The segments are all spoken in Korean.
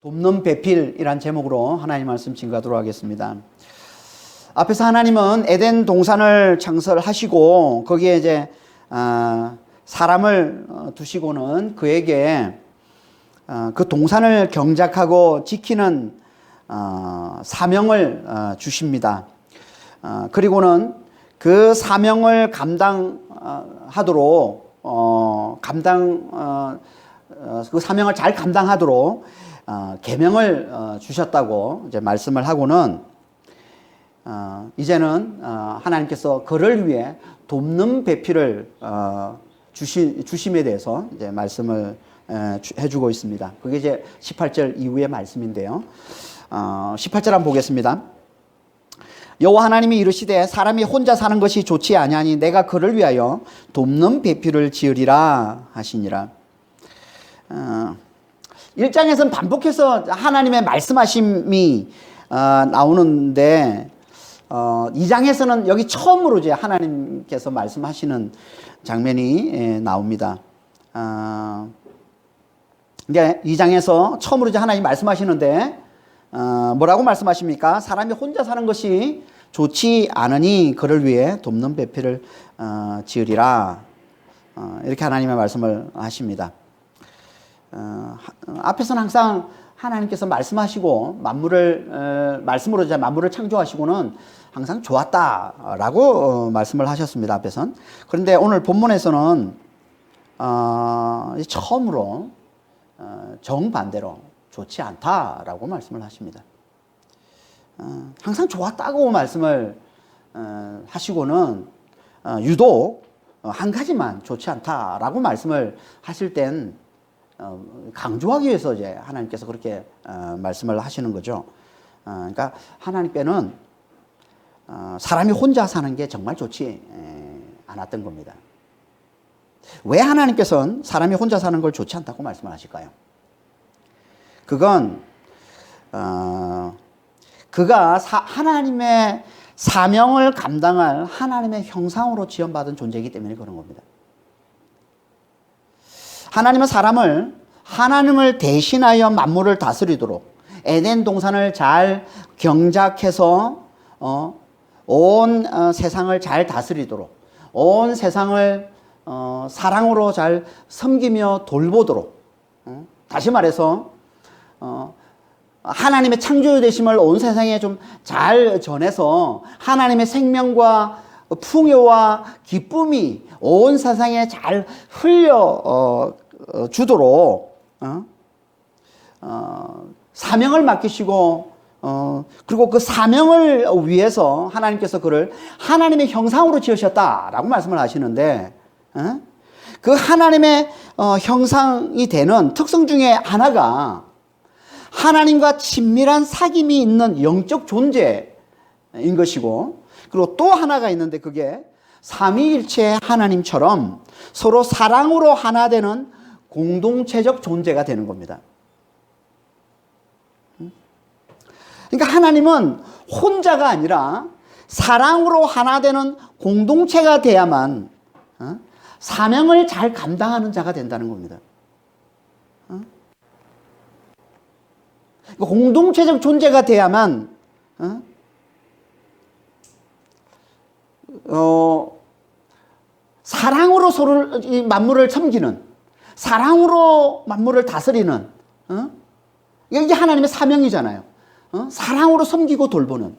돕는 배필이란 제목으로 하나님 말씀 증거하도록 하겠습니다. 앞에서 하나님은 에덴 동산을 창설하시고 거기에 이제 사람을 두시고는 그에게 그 동산을 경작하고 지키는 사명을 주십니다. 그리고는 그 사명을 감당하도록 그 사명을 잘 감당하도록 계명을 주셨다고 이제 말씀을 하고는 이제는 하나님께서 그를 위해 돕는 배필을 주심에 대해서 이제 말씀을 해주고 있습니다. 그게 이제 18절 이후의 말씀인데요. 18절 한번 보겠습니다. 여호와 하나님이 이르시되 사람이 혼자 사는 것이 좋지 아니하니 내가 그를 위하여 돕는 배필을 지으리라 하시니라. 1장에서는 반복해서 하나님의 말씀하심이 나오는데 2장에서는 여기 처음으로 이제 하나님께서 말씀하시는 장면이 나옵니다. 그러니까 2장에서 처음으로 이제 하나님 말씀하시는데 뭐라고 말씀하십니까? 사람이 혼자 사는 것이 좋지 않으니 그를 위해 돕는 배필을 지으리라. 이렇게 하나님의 말씀을 하십니다. 앞에서는 항상 하나님께서 말씀하시고 말씀으로 이제 만물을 창조하시고는 항상 좋았다라고 말씀을 하셨습니다. 앞에선. 그런데 오늘 본문에서는 처음으로 정반대로 좋지 않다라고 말씀을 하십니다. 항상 좋았다고 말씀을 하시고는 유독 한 가지만 좋지 않다라고 말씀을 하실 땐 강조하기 위해서 이제 하나님께서 그렇게 말씀을 하시는 거죠. 그러니까 하나님께는 사람이 혼자 사는 게 정말 좋지 않았던 겁니다. 왜 하나님께서는 사람이 혼자 사는 걸 좋지 않다고 말씀을 하실까요? 그건 그가 하나님의 사명을 감당할 하나님의 형상으로 지원받은 존재이기 때문에 그런 겁니다. 하나님은 사람을 하나님을 대신하여 만물을 다스리도록 에덴 동산을 잘 경작해서 온 세상을 잘 다스리도록 온 세상을 사랑으로 잘 섬기며 돌보도록 다시 말해서 하나님의 창조 되심을 온 세상에 좀 잘 전해서 하나님의 생명과 풍요와 기쁨이 온 세상에 잘 흘려 주도록 사명을 맡기시고 그리고 그 사명을 위해서 하나님께서 그를 하나님의 형상으로 지으셨다라고 말씀을 하시는데 그 하나님의 형상이 되는 특성 중에 하나가 하나님과 친밀한 사귐이 있는 영적 존재인 것이고 그리고 또 하나가 있는데 그게 삼위일체 하나님처럼 서로 사랑으로 하나 되는 공동체적 존재가 되는 겁니다. 그러니까 하나님은 혼자가 아니라 사랑으로 하나 되는 공동체가 돼야만 사명을 잘 감당하는 자가 된다는 겁니다. 공동체적 존재가 돼야만 사랑으로 이 만물을 섬기는 사랑으로 만물을 다스리는 이게 하나님의 사명이잖아요. 사랑으로 섬기고 돌보는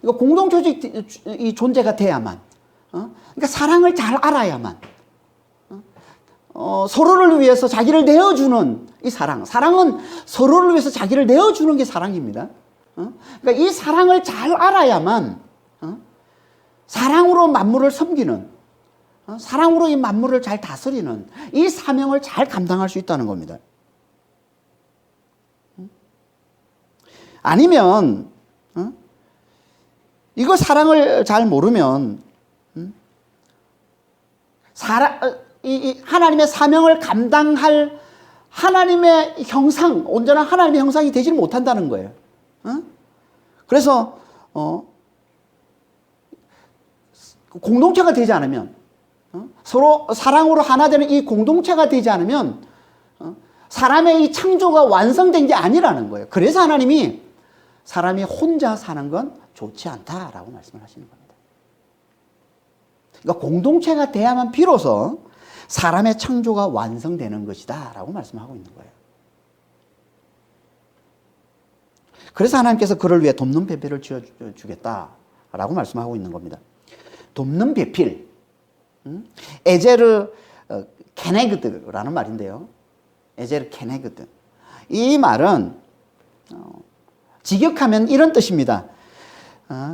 이거 공동체적 이 존재가 돼야만 그러니까 사랑을 잘 알아야만 서로를 위해서 자기를 내어주는 이 사랑은 서로를 위해서 자기를 내어주는 게 사랑입니다. 그러니까 이 사랑을 잘 알아야만 사랑으로 만물을 섬기는 사랑으로 이 만물을 잘 다스리는 이 사명을 잘 감당할 수 있다는 겁니다. 아니면 이거 사랑을 잘 모르면 이 하나님의 사명을 감당할 하나님의 형상, 온전한 하나님의 형상이 되지 못한다는 거예요. 그래서 공동체가 되지 않으면 서로 사랑으로 하나 되는 이 공동체가 되지 않으면 사람의 이 창조가 완성된 게 아니라는 거예요. 그래서 하나님이 사람이 혼자 사는 건 좋지 않다라고 말씀을 하시는 겁니다. 그러니까 공동체가 돼야만 비로소 사람의 창조가 완성되는 것이다 라고 말씀하고 있는 거예요. 그래서 하나님께서 그를 위해 돕는 배필을 지어주겠다라고 말씀하고 있는 겁니다. 돕는 배필, 에제르 케네그드라는 말인데요. 에제르 케네그드. 이 말은 직역하면 이런 뜻입니다.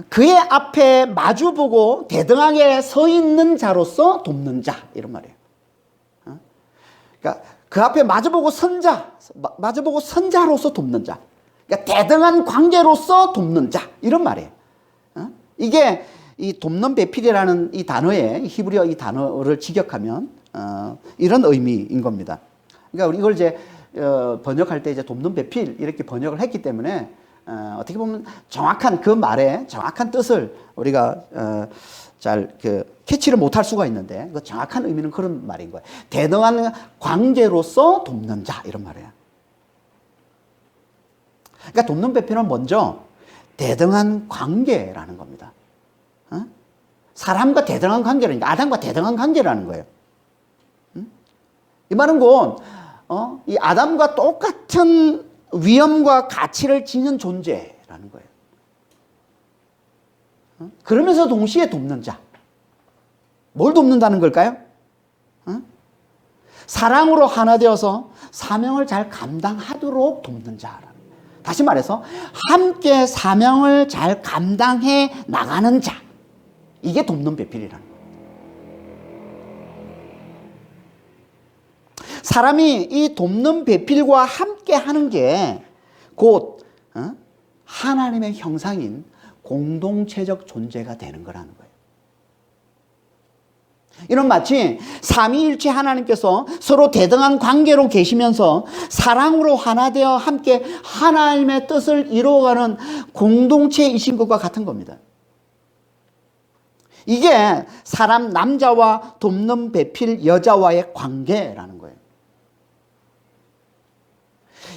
그의 앞에 마주보고 대등하게 서 있는 자로서 돕는 자, 이런 말이에요. 그러니까 그 앞에 마주보고 선 자로서 돕는 자. 그러니까 대등한 관계로서 돕는 자, 이런 말이에요. 이게 이 돕는 배필이라는 이 단어에, 히브리어 이 단어를 직역하면 이런 의미인 겁니다. 그러니까 이걸 이제 번역할 때 이제 돕는 배필 이렇게 번역을 했기 때문에 어떻게 보면 정확한 그 말의 정확한 뜻을 우리가 잘 캐치를 못할 수가 있는데 그 정확한 의미는 그런 말인 거예요. 대등한 관계로서 돕는 자, 이런 말이에요. 그러니까 돕는 배필은 먼저 대등한 관계라는 겁니다. 사람과 대등한 관계라니까, 아담과 대등한 관계라는 거예요. 이 말은 곧 이 아담과 똑같은 위엄과 가치를 지닌 존재라는 거예요. 그러면서 동시에 돕는 자. 뭘 돕는다는 걸까요? 사랑으로 하나 되어서 사명을 잘 감당하도록 돕는 자라는 거예요. 다시 말해서 함께 사명을 잘 감당해 나가는 자. 이게 돕는 배필이라는 거예요. 사람이 이 돕는 배필과 함께 하는 게 곧 하나님의 형상인 공동체적 존재가 되는 거라는 거예요. 이런 마치 삼위일체 하나님께서 서로 대등한 관계로 계시면서 사랑으로 하나 되어 함께 하나님의 뜻을 이루어가는 공동체이신 것과 같은 겁니다. 이게 사람 남자와 돕는 배필 여자와의 관계라는 거예요.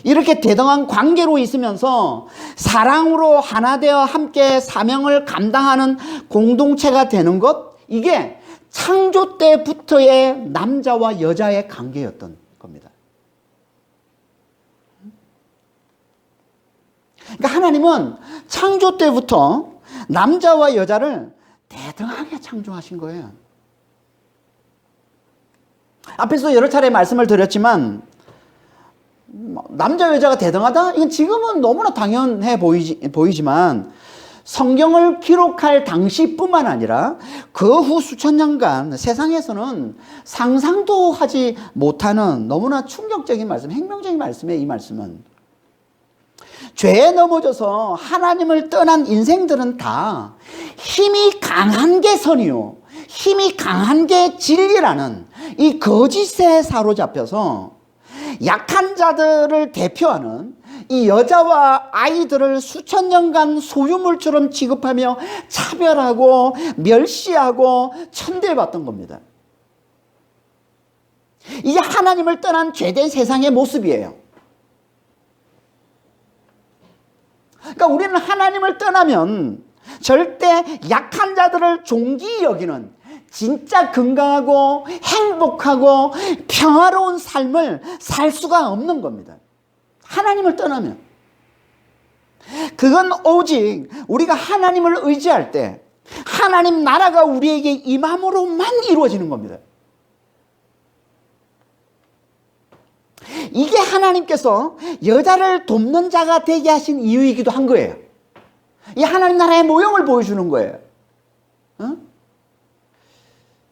이렇게 대등한 관계로 있으면서 사랑으로 하나 되어 함께 사명을 감당하는 공동체가 되는 것, 이게 창조 때부터의 남자와 여자의 관계였던 겁니다. 그러니까 하나님은 창조 때부터 남자와 여자를 대등하게 창조하신 거예요. 앞에서 여러 차례 말씀을 드렸지만 남자 여자가 대등하다? 이건 지금은 너무나 당연해 보이지만 성경을 기록할 당시뿐만 아니라 그 후 수천 년간 세상에서는 상상도 하지 못하는 너무나 충격적인 말씀, 혁명적인 말씀이에요. 이 말씀은 죄에 넘어져서 하나님을 떠난 인생들은 다 힘이 강한 게 선이요, 힘이 강한 게 진리라는 이 거짓에 사로잡혀서 약한 자들을 대표하는 이 여자와 아이들을 수천 년간 소유물처럼 취급하며 차별하고 멸시하고 천대해왔던 겁니다. 이게 하나님을 떠난 죄된 세상의 모습이에요. 그러니까 우리는 하나님을 떠나면 절대 약한 자들을 존귀히 여기는 진짜 건강하고 행복하고 평화로운 삶을 살 수가 없는 겁니다. 하나님을 떠나면. 그건 오직 우리가 하나님을 의지할 때 하나님 나라가 우리에게 임함으로만 이루어지는 겁니다. 이게 하나님께서 여자를 돕는 자가 되게 하신 이유이기도 한 거예요. 이 하나님 나라의 모형을 보여주는 거예요.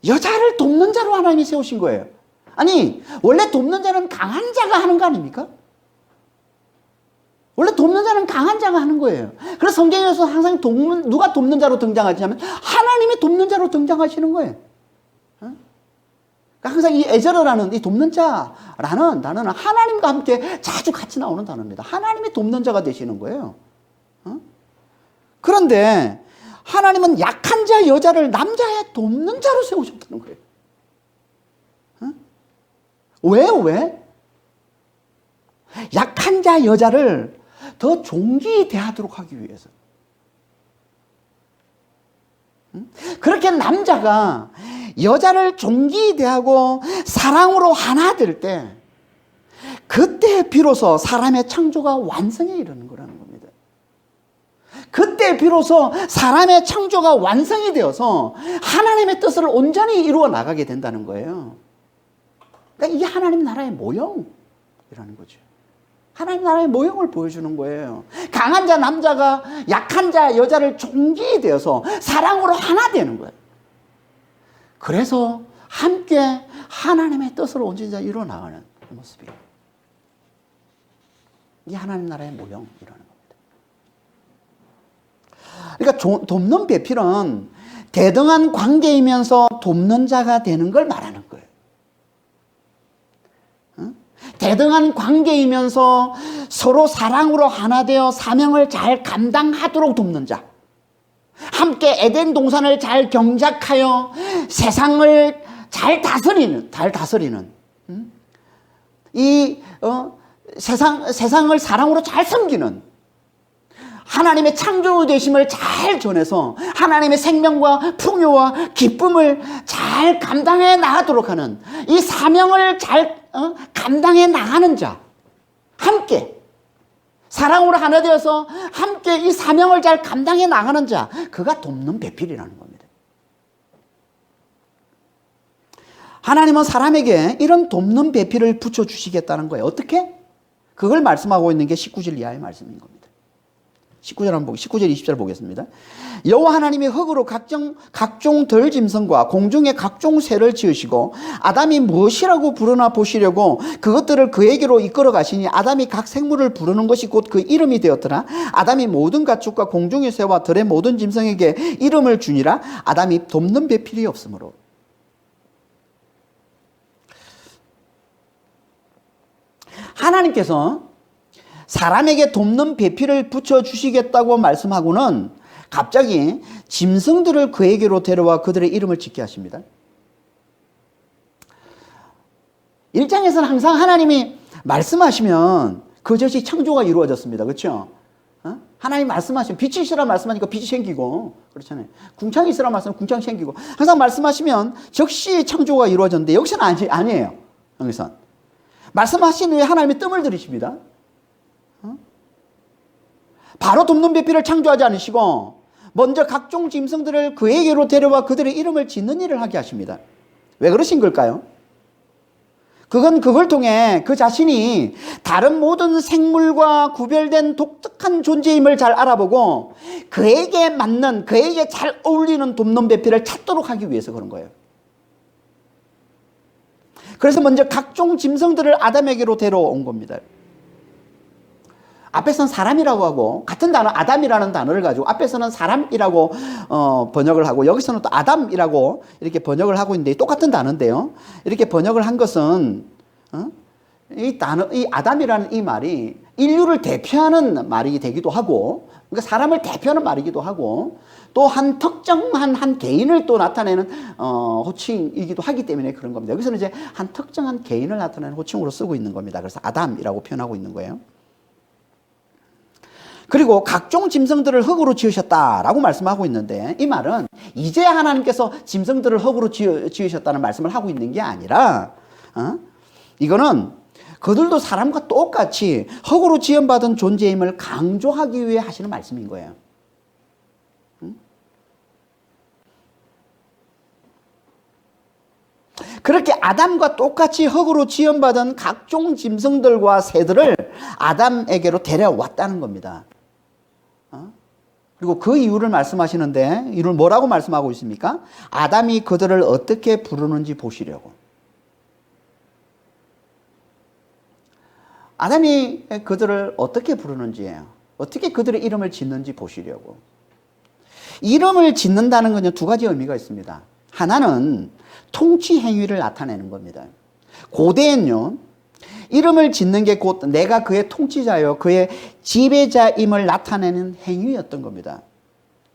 여자를 돕는 자로 하나님이 세우신 거예요. 아니, 원래 돕는 자는 강한 자가 하는 거 아닙니까? 원래 돕는 자는 강한 자가 하는 거예요. 그래서 성경에서 항상 누가 돕는 자로 등장하냐면 하나님이 돕는 자로 등장하시는 거예요. 그러니까 항상 이 에저러라는 이 돕는 자라는 단어는 하나님과 함께 자주 같이 나오는 단어입니다. 하나님이 돕는 자가 되시는 거예요. 그런데 하나님은 약한 자 여자를 남자의 돕는 자로 세우셨다는 거예요. 왜? 약한 자 여자를 더 존귀히 대하도록 하기 위해서. 그렇게 남자가 여자를 존귀히 대하고 사랑으로 하나 될 때, 그때 비로소 사람의 창조가 완성에 이르는 거라는 겁니다. 그때 비로소 사람의 창조가 완성이 되어서 하나님의 뜻을 온전히 이루어 나가게 된다는 거예요. 그러니까 이게 하나님 나라의 모형이라는 거죠. 하나님 나라의 모형을 보여주는 거예요. 강한 자 남자가 약한 자 여자를 존귀히 되어서 사랑으로 하나 되는 거예요. 그래서 함께 하나님의 뜻을 온전히 이루어 나가는 모습이에요. 이게 하나님 나라의 모형이라는 겁니다. 그러니까 돕는 배필은 대등한 관계이면서 돕는 자가 되는 걸 말하는 거예요. 대등한 관계이면서 서로 사랑으로 하나 되어 사명을 잘 감당하도록 돕는 자. 함께 에덴 동산을 잘 경작하여 세상을 잘 다스리는 세상을 사랑으로 잘 섬기는, 하나님의 창조 되심을 잘 전해서 하나님의 생명과 풍요와 기쁨을 잘 감당해 나가도록 하는, 이 사명을 잘 감당해 나가는 자, 함께 사랑으로 하나 되어서 함께 이 사명을 잘 감당해 나가는 자, 그가 돕는 배필이라는 겁니다. 하나님은 사람에게 이런 돕는 배필을 붙여주시겠다는 거예요. 어떻게? 그걸 말씀하고 있는 게 19절 이하의 말씀인 겁니다. 19절 한번 보고 19절 20절 보겠습니다. 여호와 하나님이 흙으로 각종 들짐승과 공중의 각종 새를 지으시고 아담이 무엇이라고 부르나 보시려고 그것들을 그에게로 이끌어 가시니 아담이 각 생물을 부르는 것이 곧 그 이름이 되었더라. 아담이 모든 가축과 공중의 새와 들의 모든 짐승에게 이름을 주니라. 아담이 돕는 배필이 없으므로. 하나님께서 사람에게 돕는 배필을 붙여주시겠다고 말씀하고는 갑자기 짐승들을 그에게로 데려와 그들의 이름을 짓게 하십니다. 1장에서는 항상 하나님이 말씀하시면 그것이 창조가 이루어졌습니다. 그렇죠? 하나님 말씀하시면 빛이 있으라 말씀하니까 빛이 생기고, 그렇잖아요. 궁창이 있으라 말씀하면 궁창이 생기고, 항상 말씀하시면 즉시 창조가 이루어졌는데 여기서는 아니에요. 여기서는 말씀하신 후에 하나님이 뜸을 들이십니다. 바로 돕는 배필을 창조하지 않으시고 먼저 각종 짐승들을 그에게로 데려와 그들의 이름을 짓는 일을 하게 하십니다. 왜 그러신 걸까요? 그걸 통해 그 자신이 다른 모든 생물과 구별된 독특한 존재임을 잘 알아보고 그에게 맞는, 그에게 잘 어울리는 돕는 배필을 찾도록 하기 위해서 그런 거예요. 그래서 먼저 각종 짐승들을 아담에게로 데려온 겁니다. 앞에서는 사람이라고 하고, 같은 단어 아담이라는 단어를 가지고 앞에서는 사람이라고 번역을 하고 여기서는 또 아담이라고 이렇게 번역을 하고 있는데 똑같은 단어인데요. 이렇게 번역을 한 것은 이 아담이라는 이 말이 인류를 대표하는 말이 되기도 하고, 그러니까 사람을 대표하는 말이기도 하고, 또 한 특정한 한 개인을 또 나타내는 호칭이기도 하기 때문에 그런 겁니다. 여기서는 이제 한 특정한 개인을 나타내는 호칭으로 쓰고 있는 겁니다. 그래서 아담이라고 표현하고 있는 거예요. 그리고 각종 짐승들을 흙으로 지으셨다라고 말씀하고 있는데, 이 말은 이제 하나님께서 짐승들을 흙으로 지으셨다는 말씀을 하고 있는 게 아니라, 이거는 그들도 사람과 똑같이 흙으로 지음받은 존재임을 강조하기 위해 하시는 말씀인 거예요. 그렇게 아담과 똑같이 흙으로 지음받은 각종 짐승들과 새들을 아담에게로 데려왔다는 겁니다. 그리고 그 이유를 말씀하시는데, 이를 뭐라고 말씀하고 있습니까? 아담이 그들을 어떻게 부르는지 보시려고. 아담이 그들을 어떻게 부르는지예요. 어떻게 그들의 이름을 짓는지 보시려고. 이름을 짓는다는 것은 두 가지 의미가 있습니다. 하나는 통치 행위를 나타내는 겁니다. 고대엔요, 이름을 짓는 게 곧 내가 그의 통치자요, 그의 지배자임을 나타내는 행위였던 겁니다.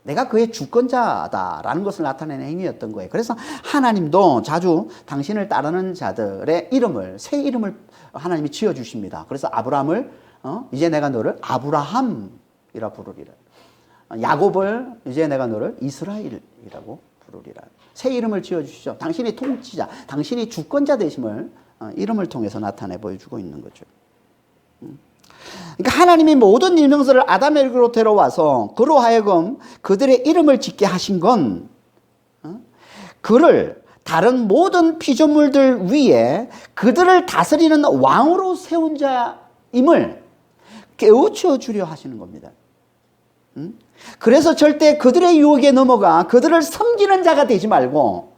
내가 그의 주권자다라는 것을 나타내는 행위였던 거예요. 그래서 하나님도 자주 당신을 따르는 자들의 이름을, 새 이름을 하나님이 지어주십니다. 그래서 아브라함을 이제 내가 너를 아브라함이라 부르리라. 야곱을 이제 내가 너를 이스라엘이라고 부르리라. 새 이름을 지어주시죠. 당신이 통치자, 당신이 주권자 되심을 이름을 통해서 나타내 보여주고 있는 거죠. 그러니까 하나님이 모든 일명들을 아담에게로 데려와서 그로 하여금 그들의 이름을 짓게 하신 건 그를 다른 모든 피조물들 위에 그들을 다스리는 왕으로 세운 자임을 깨우쳐 주려 하시는 겁니다. 그래서 절대 그들의 유혹에 넘어가 그들을 섬기는 자가 되지 말고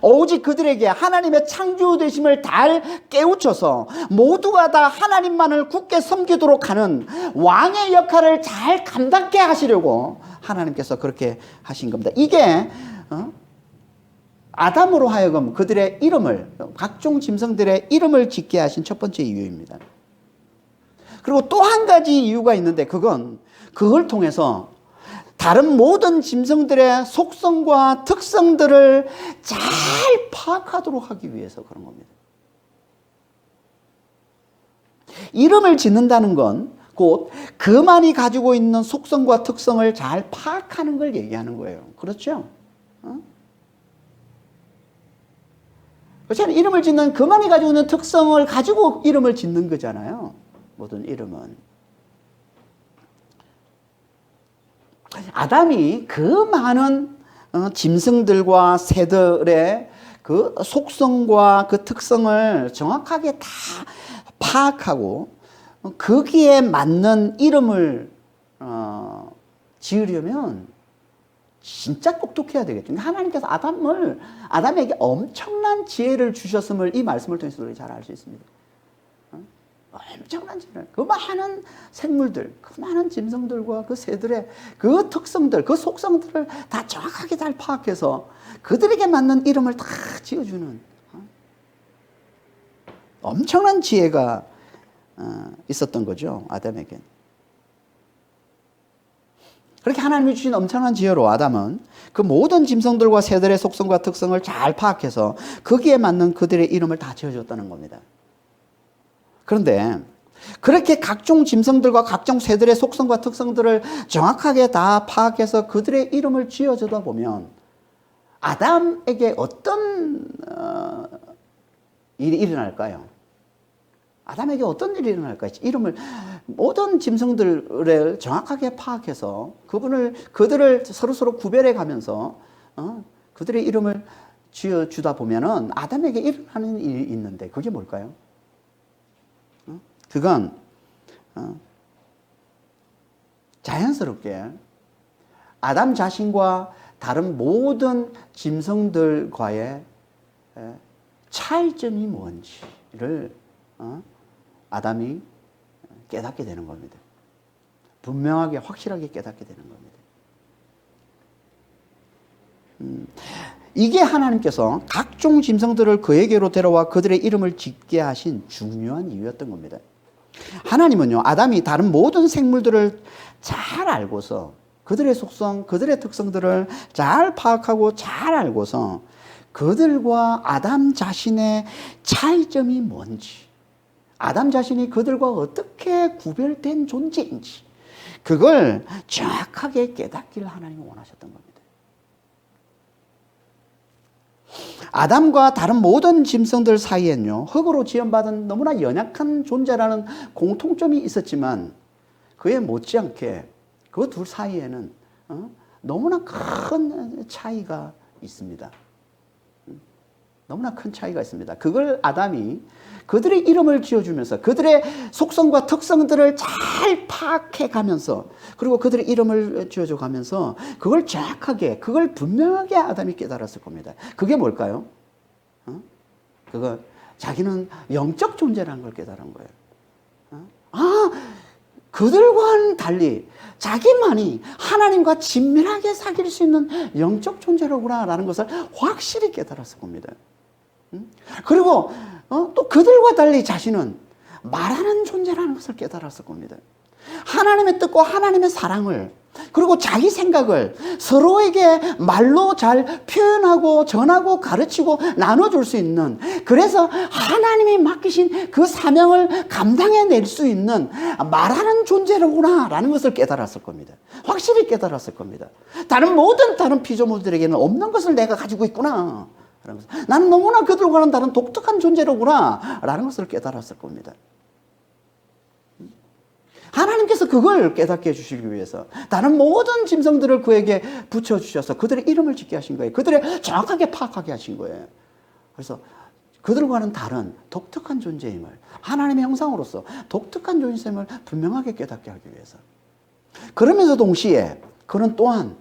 오직 그들에게 하나님의 창조되심을 잘 깨우쳐서 모두가 다 하나님만을 굳게 섬기도록 하는 왕의 역할을 잘 감당케 하시려고 하나님께서 그렇게 하신 겁니다. 이게 아담으로 하여금 그들의 이름을, 각종 짐승들의 이름을 짓게 하신 첫 번째 이유입니다. 그리고 또 한 가지 이유가 있는데 그걸 통해서 다른 모든 짐승들의 속성과 특성들을 잘 파악하도록 하기 위해서 그런 겁니다. 이름을 짓는다는 건 곧 그만이 가지고 있는 속성과 특성을 잘 파악하는 걸 얘기하는 거예요. 그렇죠? 그렇잖아요. 이름을 짓는 그만이 가지고 있는 특성을 가지고 이름을 짓는 거잖아요. 모든 이름은. 아담이 그 많은 짐승들과 새들의 그 속성과 그 특성을 정확하게 다 파악하고 거기에 맞는 이름을 지으려면 진짜 똑똑해야 되겠죠. 하나님께서 아담에게 엄청난 지혜를 주셨음을 이 말씀을 통해서 우리 잘 알 수 있습니다. 엄청난 지혜를, 그 많은 생물들, 그 많은 짐승들과 그 새들의 그 특성들, 그 속성들을 다 정확하게 잘 파악해서 그들에게 맞는 이름을 다 지어주는 엄청난 지혜가 있었던 거죠, 아담에게. 그렇게 하나님이 주신 엄청난 지혜로 아담은 그 모든 짐승들과 새들의 속성과 특성을 잘 파악해서 거기에 맞는 그들의 이름을 다 지어줬다는 겁니다. 그런데 그렇게 각종 짐승들과 각종 새들의 속성과 특성들을 정확하게 다 파악해서 그들의 이름을 지어주다 보면 아담에게 어떤 일이 일어날까요? 아담에게 어떤 일이 일어날까요? 이름을, 모든 짐승들을 정확하게 파악해서 그들을 서로 구별해 가면서 그들의 이름을 지어주다 보면은 아담에게 일어나는 일이 있는데 그게 뭘까요? 그건 자연스럽게 아담 자신과 다른 모든 짐승들과의 차이점이 뭔지를 아담이 깨닫게 되는 겁니다. 분명하게 확실하게 깨닫게 되는 겁니다. 이게 하나님께서 각종 짐승들을 그에게로 데려와 그들의 이름을 짓게 하신 중요한 이유였던 겁니다. 하나님은요, 아담이 다른 모든 생물들을 잘 알고서 그들의 속성, 그들의 특성들을 잘 파악하고 잘 알고서 그들과 아담 자신의 차이점이 뭔지, 아담 자신이 그들과 어떻게 구별된 존재인지 그걸 정확하게 깨닫기를 하나님이 원하셨던 겁니다. 아담과 다른 모든 짐승들 사이엔요, 흙으로 지음받은 너무나 연약한 존재라는 공통점이 있었지만 그에 못지않게 그 둘 사이에는 너무나 큰 차이가 있습니다. 너무나 큰 차이가 있습니다. 그걸 아담이 그들의 이름을 지어주면서 그들의 속성과 특성들을 잘 파악해 가면서 그리고 그들의 이름을 지어줘 가면서 그걸 정확하게, 그걸 분명하게 아담이 깨달았을 겁니다. 그게 뭘까요? 그거 자기는 영적 존재라는 걸 깨달은 거예요. 그들과는 달리 자기만이 하나님과 친밀하게 사귈 수 있는 영적 존재로구나라는 것을 확실히 깨달았을 겁니다. 그리고 또 그들과 달리 자신은 말하는 존재라는 것을 깨달았을 겁니다. 하나님의 뜻과 하나님의 사랑을 그리고 자기 생각을 서로에게 말로 잘 표현하고 전하고 가르치고 나눠줄 수 있는, 그래서 하나님이 맡기신 그 사명을 감당해낼 수 있는 말하는 존재로구나 라는 것을 깨달았을 겁니다. 확실히 깨달았을 겁니다. 모든 다른 피조물들에게는 없는 것을 내가 가지고 있구나. 나는 너무나 그들과는 다른 독특한 존재로구나 라는 것을 깨달았을 겁니다. 하나님께서 그걸 깨닫게 해주시기 위해서 다른 모든 짐승들을 그에게 붙여주셔서 그들의 이름을 짓게 하신 거예요. 그들을 정확하게 파악하게 하신 거예요. 그래서 그들과는 다른 독특한 존재임을, 하나님의 형상으로서 독특한 존재임을 분명하게 깨닫게 하기 위해서. 그러면서 동시에 그는 또한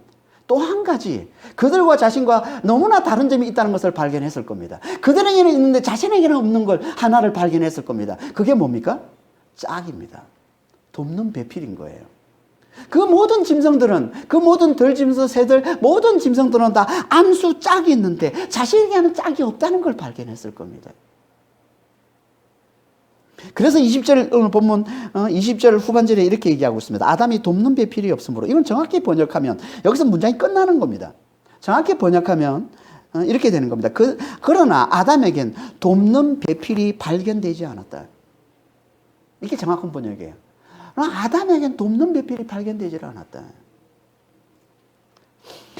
또 한 가지 그들과 자신과 너무나 다른 점이 있다는 것을 발견했을 겁니다. 그들에게는 있는데 자신에게는 없는 걸 하나를 발견했을 겁니다. 그게 뭡니까? 짝입니다. 돕는 배필인 거예요. 그 모든 짐승들은, 그 모든 들짐승, 새들, 모든 짐승들은 다 암수 짝이 있는데 자신에게는 짝이 없다는 걸 발견했을 겁니다. 그래서 20절 오늘 본문 20절 후반절에 이렇게 얘기하고 있습니다. 아담이 돕는 배필이 없으므로. 이건 정확히 번역하면 여기서 문장이 끝나는 겁니다. 정확히 번역하면 이렇게 되는 겁니다. 그러나 아담에겐 돕는 배필이 발견되지 않았다. 이게 정확한 번역이에요. 아담에겐 돕는 배필이 발견되지 않았다.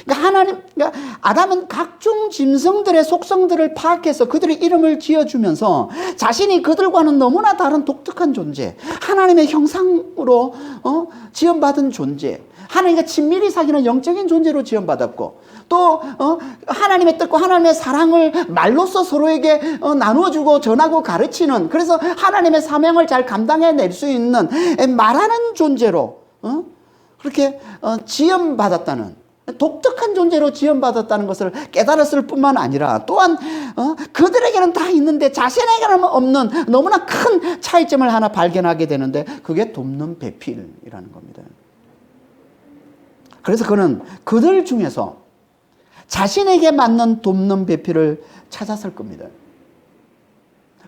그러니까 아담은 각종 짐승들의 속성들을 파악해서 그들의 이름을 지어주면서 자신이 그들과는 너무나 다른 독특한 존재, 하나님의 형상으로 지음받은 존재, 하나님과 친밀히 사귀는 영적인 존재로 지음받았고, 또 하나님의 뜻과 하나님의 사랑을 말로써 서로에게 나누어주고 전하고 가르치는, 그래서 하나님의 사명을 잘 감당해낼 수 있는 말하는 존재로 그렇게 지음받았다는, 독특한 존재로 지음받았다는 것을 깨달았을 뿐만 아니라 또한 그들에게는 다 있는데 자신에게는 없는 너무나 큰 차이점을 하나 발견하게 되는데 그게 돕는 배필이라는 겁니다. 그래서 그는 그들 중에서 자신에게 맞는 돕는 배필을 찾았을 겁니다.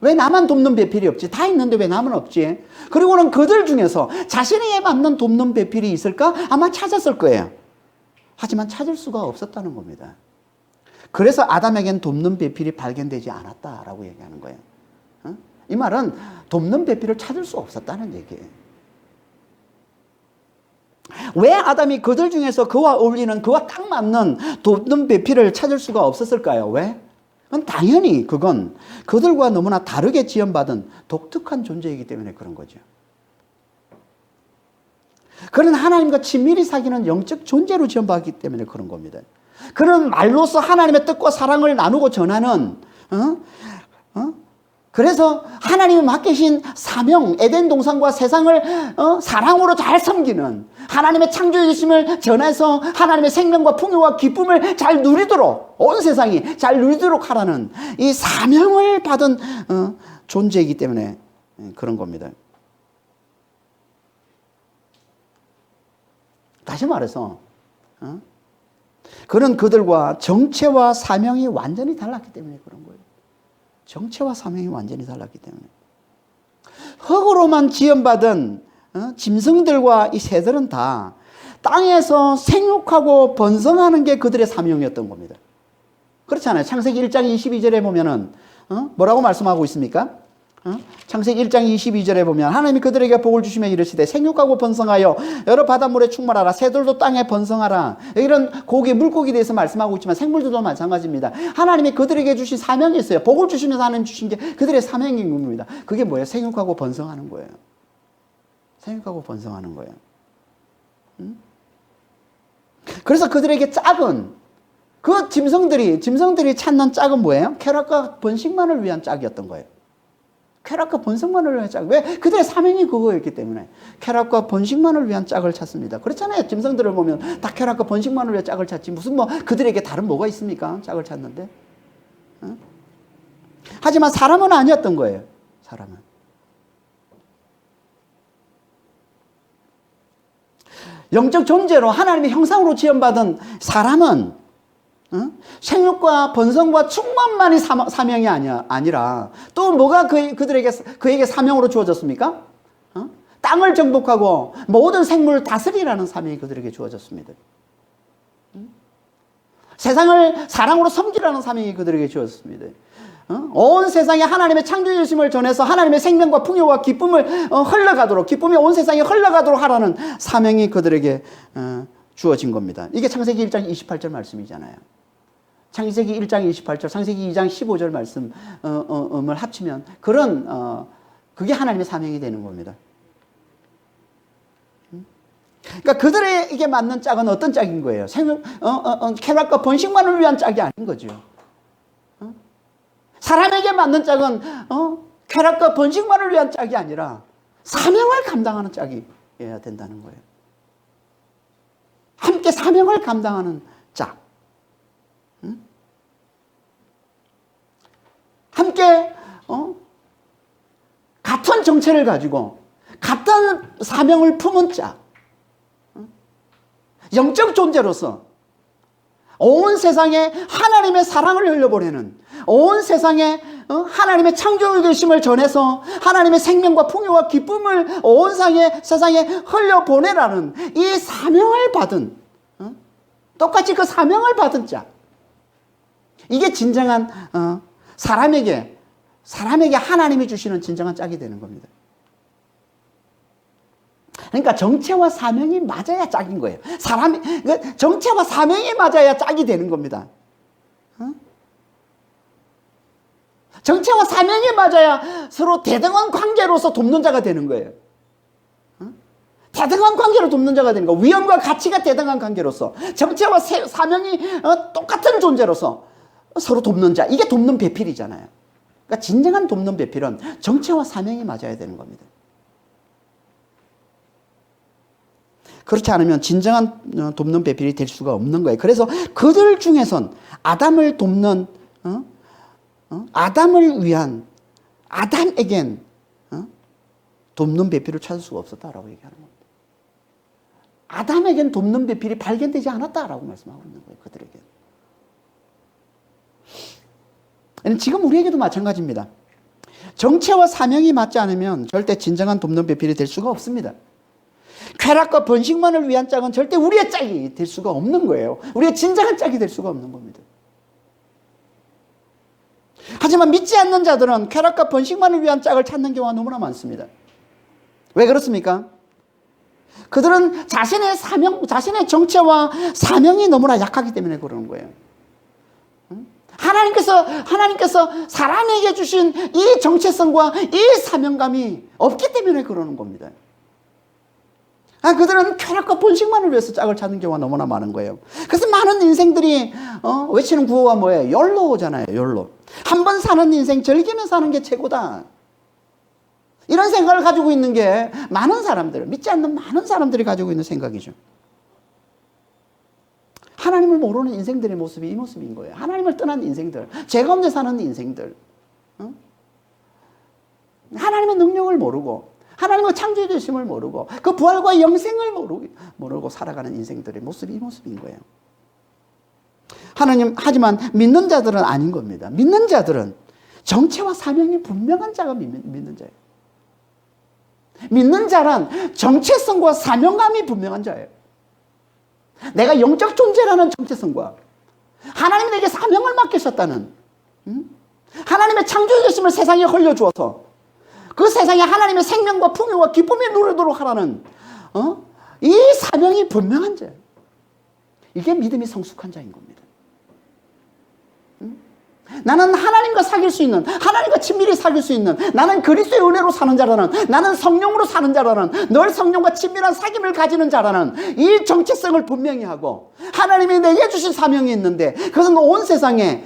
왜 나만 돕는 배필이 없지? 다 있는데 왜 나만 없지? 그리고는 그들 중에서 자신에게 맞는 돕는 배필이 있을까? 아마 찾았을 거예요. 하지만 찾을 수가 없었다는 겁니다. 그래서 아담에겐 돕는 배필이 발견되지 않았다라고 얘기하는 거예요. 이 말은 돕는 배필을 찾을 수 없었다는 얘기예요. 왜 아담이 그들 중에서 그와 어울리는, 그와 딱 맞는 돕는 배필을 찾을 수가 없었을까요? 왜? 당연히 그건 그들과 너무나 다르게 지음받은 독특한 존재이기 때문에 그런 거죠. 그는 하나님과 친밀히 사귀는 영적 존재로 지음받기 때문에 그런 겁니다. 그는 말로서 하나님의 뜻과 사랑을 나누고 전하는, 그래서 하나님이 맡기신 사명, 에덴 동산과 세상을 사랑으로 잘 섬기는, 하나님의 창조해 주심을 전해서 하나님의 생명과 풍요와 기쁨을 잘 누리도록, 온 세상이 잘 누리도록 하라는 이 사명을 받은 존재이기 때문에 그런 겁니다. 다시 말해서 그는 그들과 정체와 사명이 완전히 달랐기 때문에 그런 거예요. 정체와 사명이 완전히 달랐기 때문에. 흙으로만 지음받은 짐승들과 이 새들은 다 땅에서 생육하고 번성하는 게 그들의 사명이었던 겁니다. 그렇잖아요. 창세기 1장 22절에 보면은 뭐라고 말씀하고 있습니까? 창세기 1장 22절에 보면 하나님이 그들에게 복을 주시며 이르시되 생육하고 번성하여 여러 바닷물에 충만하라. 새들도 땅에 번성하라. 이런 고기, 물고기에 대해서 말씀하고 있지만 생물들도 마찬가지입니다. 하나님이 그들에게 주신 사명이 있어요. 복을 주시면서 하나님 주신 게 그들의 사명인 겁니다. 그게 뭐예요? 생육하고 번성하는 거예요. 생육하고 번성하는 거예요. 그래서 그들에게 짝은, 그 짐승들이 찾는 짝은 뭐예요? 쾌락과 번식만을 위한 짝이었던 거예요. 쾌락과 번성만을 위한 짝. 왜? 그들의 사명이 그거였기 때문에 쾌락과 번식만을 위한 짝을 찾습니다. 그렇잖아요. 짐승들을 보면 다 쾌락과 번식만을 위한 짝을 찾지 무슨 그들에게 다른 뭐가 있습니까? 짝을 찾는데. 하지만 사람은 아니었던 거예요. 사람은. 영적 존재로 하나님의 형상으로 지음받은 사람은 생육과 번성과 충만만이 사명이 아니라 또 뭐가 그에게 사명으로 주어졌습니까? 땅을 정복하고 모든 생물을 다스리라는 사명이 그들에게 주어졌습니다. 세상을 사랑으로 섬기라는 사명이 그들에게 주어졌습니다. 온 세상에 하나님의 창조주심을 전해서 하나님의 생명과 풍요와 기쁨을 흘러가도록, 기쁨이 온 세상에 흘러가도록 하라는 사명이 그들에게 주어진 겁니다. 이게 창세기 1장 28절 말씀이잖아요. 창세기 1장 28절, 창세기 2장 15절 말씀을 합치면 그게 하나님의 사명이 되는 겁니다. 그러니까 그들에게 맞는 짝은 어떤 짝인 거예요? 쾌락과 번식만을 위한 짝이 아닌 거죠. 사람에게 맞는 짝은 쾌락과 번식만을 위한 짝이 아니라 사명을 감당하는 짝이어야 된다는 거예요. 함께 사명을 감당하는 짝. 함께 같은 정체를 가지고 같은 사명을 품은 짝. 영적 존재로서 온 세상에 하나님의 사랑을 흘려보내는, 온 세상에 하나님의 창조주심을 전해서 하나님의 생명과 풍요와 기쁨을 온 세상에 흘려보내라는 이 사명을 받은, 똑같이 그 사명을 받은 자. 이게 진정한 사람에게 하나님이 주시는 진정한 짝이 되는 겁니다. 그러니까 정체와 사명이 맞아야 짝인 거예요. 정체와 사명이 맞아야 짝이 되는 겁니다. 정체와 사명이 맞아야 서로 대등한 관계로서 돕는 자가 되는 거예요. 대등한 관계로 돕는 자가 되는 거예요. 위험과 가치가 대등한 관계로서, 정체와 사명이 똑같은 존재로서 서로 돕는 자. 이게 돕는 배필이잖아요. 그러니까 진정한 돕는 배필은 정체와 사명이 맞아야 되는 겁니다. 그렇지 않으면 진정한 돕는 배필이 될 수가 없는 거예요. 그래서 그들 중에선 아담을 돕는, 아담을 위한, 아담에겐 돕는 배필을 찾을 수가 없었다라고 얘기하는 겁니다. 아담에겐 돕는 배필이 발견되지 않았다라고 말씀하고 있는 거예요. 그들에게. 지금 우리에게도 마찬가지입니다. 정체와 사명이 맞지 않으면 절대 진정한 돕는 배필이 될 수가 없습니다. 쾌락과 번식만을 위한 짝은 절대 우리의 짝이 될 수가 없는 거예요. 우리의 진정한 짝이 될 수가 없는 겁니다. 하지만 믿지 않는 자들은 쾌락과 번식만을 위한 짝을 찾는 경우가 너무나 많습니다. 왜 그렇습니까? 그들은 자신의 정체와 사명이 너무나 약하기 때문에 그러는 거예요. 하나님께서 사람에게 주신 이 정체성과 이 사명감이 없기 때문에 그러는 겁니다. 그들은 쾌락과 번식만을 위해서 짝을 찾는 경우가 너무나 많은 거예요. 그래서 많은 인생들이 외치는 구호가 뭐예요? 욜로잖아요. 욜로. 한 번 사는 인생 즐기며 사는 게 최고다. 이런 생각을 가지고 있는 게 많은 사람들, 믿지 않는 많은 사람들이 가지고 있는 생각이죠. 하나님을 모르는 인생들의 모습이 이 모습인 거예요. 하나님을 떠난 인생들, 죄가 없는 사는 인생들, 하나님의 능력을 모르고 하나님의 창조해 주심을 모르고 그 부활과 영생을 모르고 살아가는 인생들의 모습이 이 모습인 거예요. 하지만 믿는 자들은 아닌 겁니다. 믿는 자들은 정체와 사명이 분명한 자가 믿는 자예요. 믿는 자란 정체성과 사명감이 분명한 자예요. 내가 영적 존재라는 정체성과 하나님이 내게 사명을 맡기셨다는, 하나님의 창조해 주심을 세상에 흘려주어서 그 세상에 하나님의 생명과 풍요와 기쁨이 누리도록 하라는 이 사명이 분명한 자예요. 이게 믿음이 성숙한 자인 겁니다. 나는 하나님과 사귈 수 있는, 하나님과 친밀히 사귈 수 있는, 나는 그리스도의 은혜로 사는 자라는, 나는 성령으로 사는 자라는, 늘 성령과 친밀한 사귐을 가지는 자라는 이 정체성을 분명히 하고, 하나님이 내게 주신 사명이 있는데 그것은 온 세상에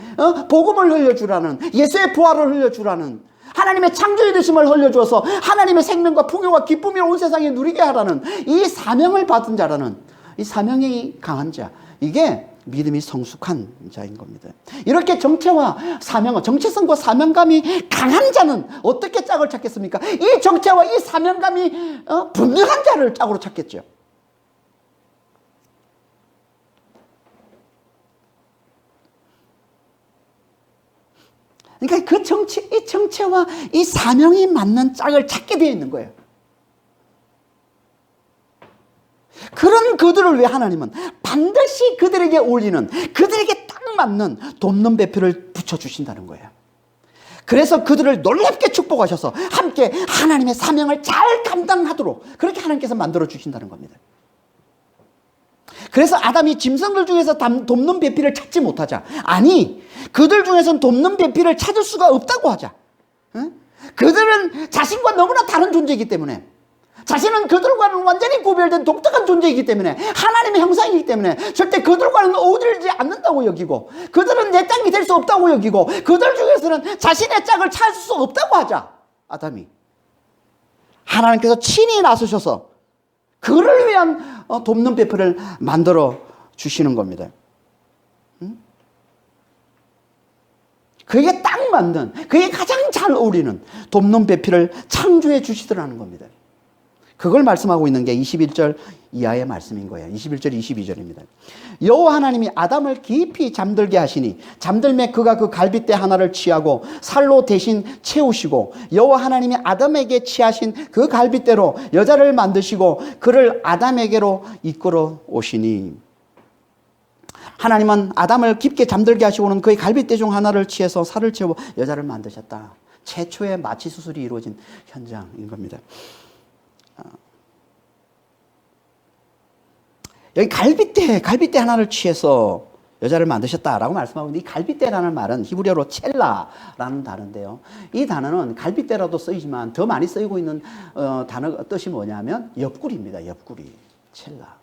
복음을 흘려주라는, 예수의 부활을 흘려주라는, 하나님의 창조의 되심을 흘려주어서 하나님의 생명과 풍요와 기쁨이 온 세상에 누리게 하라는 이 사명을 받은 자라는, 이 사명이 강한 자, 이게 믿음이 성숙한 자인 겁니다. 이렇게 정체와 사명, 정체성과 사명감이 강한 자는 어떻게 짝을 찾겠습니까? 이 정체와 이 사명감이 분명한 자를 짝으로 찾겠죠. 그러니까 이 정체와 이 사명이 맞는 짝을 찾게 되어 있는 거예요. 그런 그들을 위해 하나님은 반드시 그들에게 어울리는, 그들에게 딱 맞는 돕는 배필을 붙여주신다는 거예요. 그래서 그들을 놀랍게 축복하셔서 함께 하나님의 사명을 잘 감당하도록 그렇게 하나님께서 만들어 주신다는 겁니다. 그래서 아담이 짐승들 중에서 돕는 배필을 찾지 못하자, 아니 그들 중에서는 돕는 배필을 찾을 수가 없다고 하자. 그들은 자신과 너무나 다른 존재이기 때문에, 자신은 그들과는 완전히 구별된 독특한 존재이기 때문에, 하나님의 형상이기 때문에 절대 그들과는 어울리지 않는다고 여기고, 그들은 내 짝이 될 수 없다고 여기고, 그들 중에서는 자신의 짝을 찾을 수 없다고 하자. 아담이 하나님께서 친히 나서셔서 그를 위한 돕는 배필을 만들어 주시는 겁니다. 그게 딱 맞는, 그게 가장 잘 어울리는 돕는 배필을 창조해 주시더라는 겁니다. 그걸 말씀하고 있는 게 21절 이하의 말씀인 거예요. 21절, 22절입니다. 여호와 하나님이 아담을 깊이 잠들게 하시니 잠들매 그가 그 갈빗대 하나를 취하고 살로 대신 채우시고, 여호와 하나님이 아담에게 취하신 그 갈빗대로 여자를 만드시고 그를 아담에게로 이끌어 오시니, 하나님은 아담을 깊게 잠들게 하시고는 그의 갈빗대 중 하나를 취해서 살을 채워 여자를 만드셨다. 최초의 마취 수술이 이루어진 현장인 겁니다. 여기 갈빗대 하나를 취해서 여자를 만드셨다라고 말씀하고 있는데, 이 갈빗대라는 말은 히브리어로 첼라라는 단어인데요. 이 단어는 갈빗대라도 쓰이지만 더 많이 쓰이고 있는 단어 뜻이 뭐냐면 옆구리입니다. 옆구리. 첼라.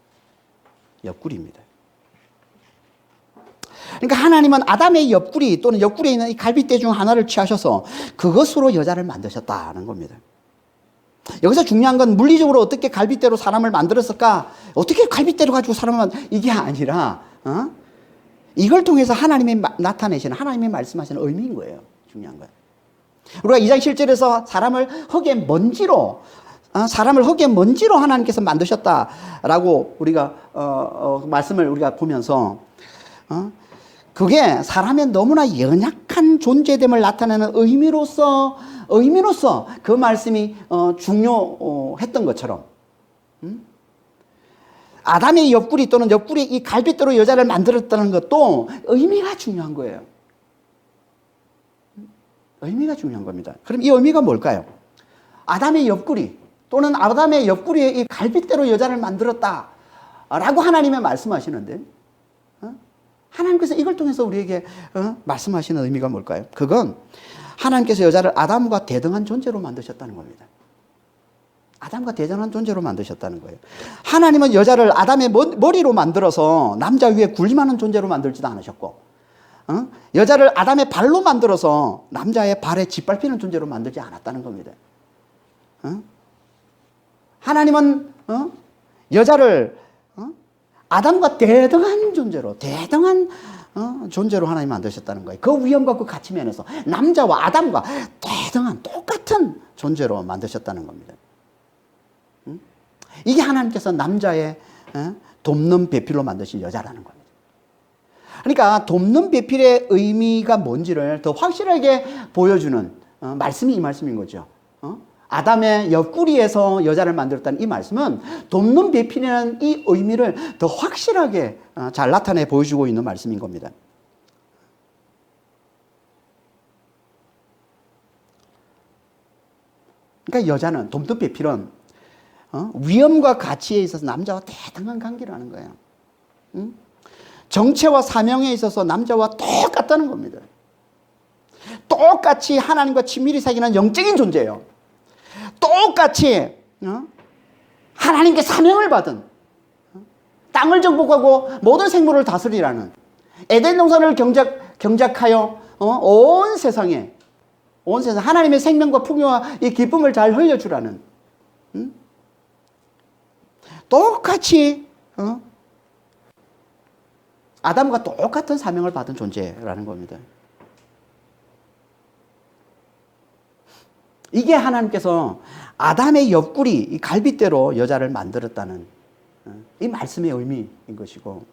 옆구리입니다. 그러니까 하나님은 아담의 옆구리 또는 옆구리에 있는 이 갈빗대 중 하나를 취하셔서 그것으로 여자를 만드셨다는 겁니다. 여기서 중요한 건 물리적으로 어떻게 갈빗대로 사람을 만들었을까? 어떻게 갈빗대로 가지고 사람을 이게 아니라 이걸 통해서 하나님이 나타내시는, 하나님이 말씀하시는 의미인 거예요. 중요한 거예요. 우리가 2장 7절에서 사람을 흙의 먼지로 하나님께서 만드셨다라고 우리가 말씀을 우리가 보면서 그게 사람의 너무나 연약한 존재됨을 나타내는 의미로서 그 말씀이 중요했던 것처럼, 아담의 옆구리 또는 옆구리 이 갈빗대로 여자를 만들었다는 것도 의미가 중요한 거예요. 의미가 중요한 겁니다. 그럼 이 의미가 뭘까요? 아담의 옆구리 또는 아담의 옆구리에 이 갈빗대로 여자를 만들었다라고 하나님이 말씀하시는데, 하나님께서 이걸 통해서 우리에게 말씀하시는 의미가 뭘까요? 그건 하나님께서 여자를 아담과 대등한 존재로 만드셨다는 겁니다. 아담과 대등한 존재로 만드셨다는 거예요. 하나님은 여자를 아담의 머리로 만들어서 남자 위에 군림하는 존재로 만들지도 않으셨고, 여자를 아담의 발로 만들어서 남자의 발에 짓밟히는 존재로 만들지 않았다는 겁니다. 하나님은 여자를 아담과 대등한 존재로 하나님 만드셨다는 거예요. 그 위험과 그 가치 면에서 남자와 아담과 대등한 똑같은 존재로 만드셨다는 겁니다. 이게 하나님께서 남자의 돕는 배필로 만드신 여자라는 겁니다. 그러니까 돕는 배필의 의미가 뭔지를 더 확실하게 보여주는 말씀이 이 말씀인 거죠. 아담의 옆구리에서 여자를 만들었다는 이 말씀은 돕는 배필이라는 이 의미를 더 확실하게 잘 나타내 보여주고 있는 말씀인 겁니다. 그러니까 여자는, 돕는 배필은 위험과 가치에 있어서 남자와 대등한 관계라는 거예요. 정체와 사명에 있어서 남자와 똑같다는 겁니다. 똑같이 하나님과 친밀히 사귀는 영적인 존재예요. 똑같이 하나님께 사명을 받은, 땅을 정복하고 모든 생물을 다스리라는, 에덴 동산을 경작하여 온 세상에 하나님의 생명과 풍요와 이 기쁨을 잘 흘려주라는, 똑같이 아담과 똑같은 사명을 받은 존재라는 겁니다. 이게 하나님께서 아담의 옆구리, 이 갈빗대로 여자를 만들었다는 이 말씀의 의미인 것이고,